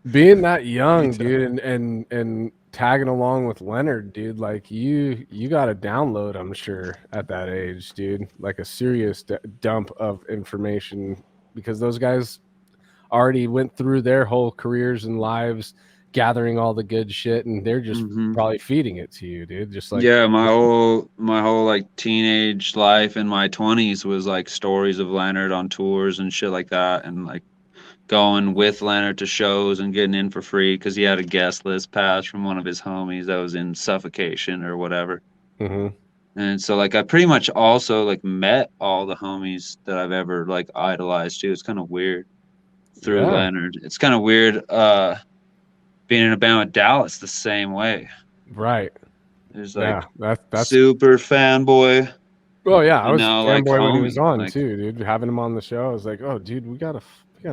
being that young, dude, and tagging along with Leonard, dude, like you got to download, I'm sure, at that age, dude, like a serious dump of information, because those guys already went through their whole careers and lives gathering all the good shit, and they're just probably feeding it to you, dude. Just like, yeah, my whole like teenage life in my 20s was like stories of Leonard on tours and shit like that, and like going with Leonard to shows and getting in for free because he had a guest list pass from one of his homies that was in Suffocation or whatever. And so like I pretty much also like met all the homies that I've ever like idolized too. It's kind of weird through Leonard. It's kind of weird being in a band with Dallas the same way. Right. There's like that's super fanboy. Oh yeah, I was now, fanboy like, when he was homie, on like, too, dude. Having him on the show, I was like, oh, dude, we got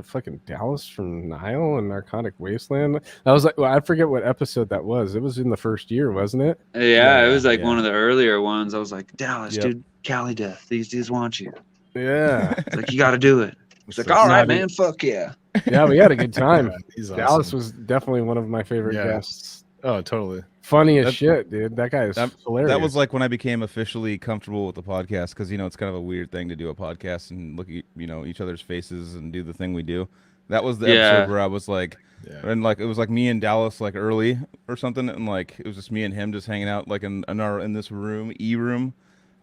fucking Dallas from Nile and Narcotic Wasteland. I was like, well, I forget what episode that was. It was in the first year, wasn't it? Yeah, it was like one of the earlier ones. I was like, Dallas, dude, Cali Death. These dudes want you. Yeah. It's like, you got to do it. It's like, all right, man, fuck yeah. Yeah, we had a good time. He's Dallas awesome. was definitely one of my favorite guests. Oh, totally. Funny as shit, dude. That guy is hilarious. That was like when I became officially comfortable with the podcast, because it's kind of a weird thing to do a podcast and look at each other's faces and do the thing we do. That was the episode where I was like, and like it was like me and Dallas like early or something, and like it was just me and him just hanging out like in this room, room,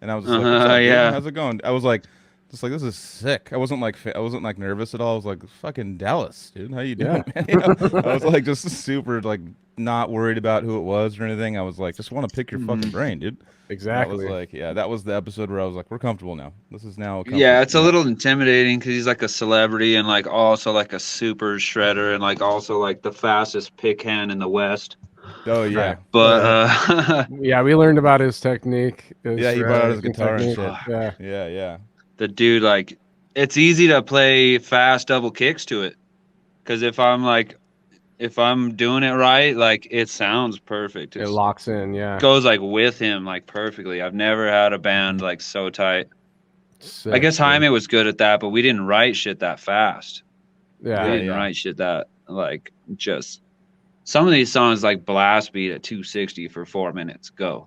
and I was just like, what's up, dude? How's it going? I was like, just like, this is sick. I wasn't like nervous at all. I was like, fucking Dallas, dude, how you doing, man? I was like just super like not worried about who it was or anything. I was like, just want to pick your fucking brain, dude. Exactly. I was like, that was the episode where I was like, we're comfortable now. This is now. Yeah, it's a little intimidating because he's like a celebrity and like also like a super shredder and like also like the fastest pick hand in the West. Oh yeah, but yeah, we learned about his technique. He brought out his guitar and shit. Yeah. The dude, like, it's easy to play fast double kicks to it, because if I'm doing it right, like it sounds perfect. It locks in, yeah. Goes like with him like perfectly. I've never had a band like so tight. Sick, I guess Jaime was good at that, but we didn't write shit that fast. Yeah, we didn't write shit that like just. Some of these songs like blast beat at 260 for 4 minutes. Go.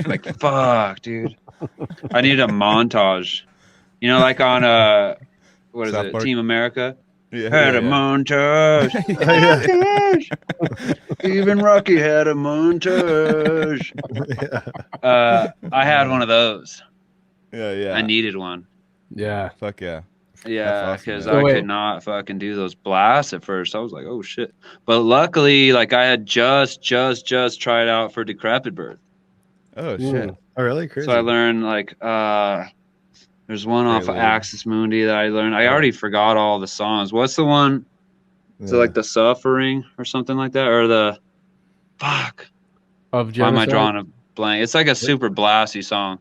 Like fuck, dude. I need a montage. Like on what is it? Team America. Had a montage. Even Rocky had a montage. I had one of those. Yeah. I needed one. Yeah. Fuck yeah. Yeah, because I could not fucking do those blasts at first. I was like, oh shit. But luckily, like I had just tried out for Decrepit Birth. Oh shit. Oh really? Crazy. So I learned like there's one off of Axis Mundi that I learned. I already forgot all the songs. What's the one? Is it like The Suffering or something like that? Or the fuck? Of Why am I drawing a blank? It's like a super blasty song.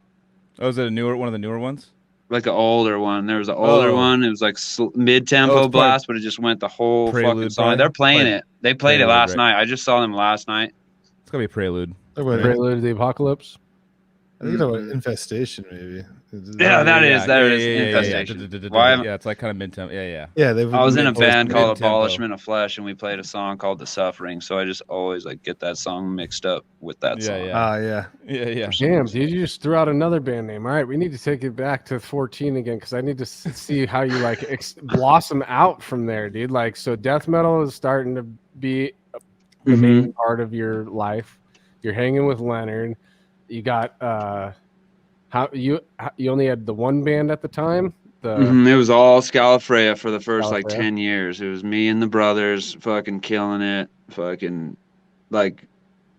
Oh, is it one of the newer ones? Like an older one. There was an older one. It was like mid-tempo blast, but it just went the whole fucking song. They're playing it. They played it last night. I just saw them last night. It's gonna be Prelude. Prelude to the Apocalypse. I think about Infestation, maybe. Yeah, that is Infestation. Yeah, it's like kind of mid-tempo. Yeah. I was in a band called Abolishment of Flesh, and we played a song called The Suffering. So I just always like get that song mixed up with that song. Yeah. Damn, dude, you just threw out another band name. All right, we need to take it back to 14 again, because I need to see how you like blossom out from there, dude. Like, so death metal is starting to be the main part of your life. You're hanging with Leonard. You got you only had the one band at the time? It was all Scalafrea for the first like 10 years. It was me and the brothers fucking killing it, fucking like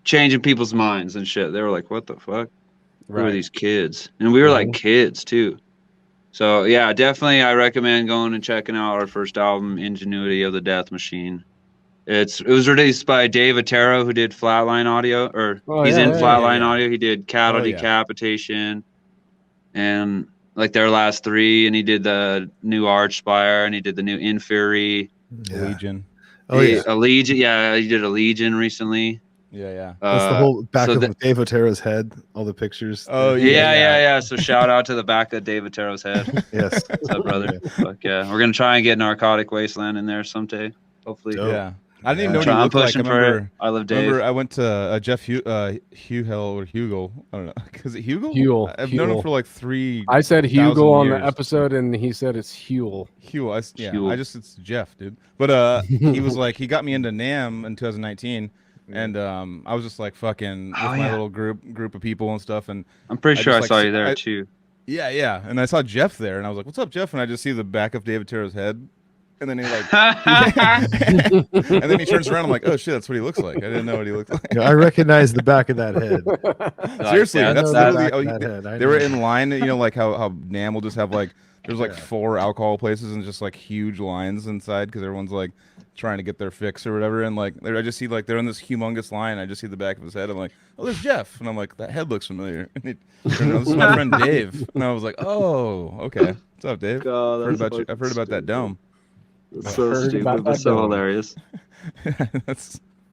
changing people's minds and shit. They were like, what the fuck? Who are these kids? And we were like kids too. So yeah, definitely I recommend going and checking out our first album, Ingenuity of the Death Machine. It was released by Dave Otero, who did Flatline Audio, or he's in Flatline Audio. He did Cattle Decapitation and like their last three, and he did the new Archspire, and he did the new Inferi. Legion. Legion. Yeah, he did a Legion recently. Yeah. That's the whole back of Dave Otero's head, all the pictures. Oh, yeah. So shout out to the back of Dave Otero's head. Yes. What's up, brother? Fuck yeah. We're going to try and get Narcotic Wasteland in there someday. Hopefully, yeah. I didn't even know what he I'm looked like. pushing for it. I love Dave. Remember, I went to Jeff Hugel or Hugo. I don't know. Is it Hugo? Huel. I've known him for like 3. I said Hugo on the years. episode, and he said it's Huel. Huel. Huel. It's Jeff, dude. But he was like, he got me into NAMM in 2019. And I was just like fucking with my little group of people and stuff. And I'm pretty sure I saw you there too. Yeah. And I saw Jeff there, and I was like, "What's up, Jeff?" And I just see the back of David Terra's head. And then he like, and then he turns around. I'm like, oh shit, that's what he looks like. I didn't know what he looked like. Yeah, I recognize the back of that head. Seriously, that's literally. They were know. in line. You know, like how NAMM will just have like there's like 4 alcohol places and just like huge lines inside because everyone's like trying to get their fix or whatever. And like I just see like they're in this humongous line. I just see the back of his head. I'm like, oh, there's Jeff. And I'm like, that head looks familiar. And this is my friend Dave. And I was like, oh, okay. What's up, Dave? God, I've heard about that dome. It's so stupid, but so hilarious. That's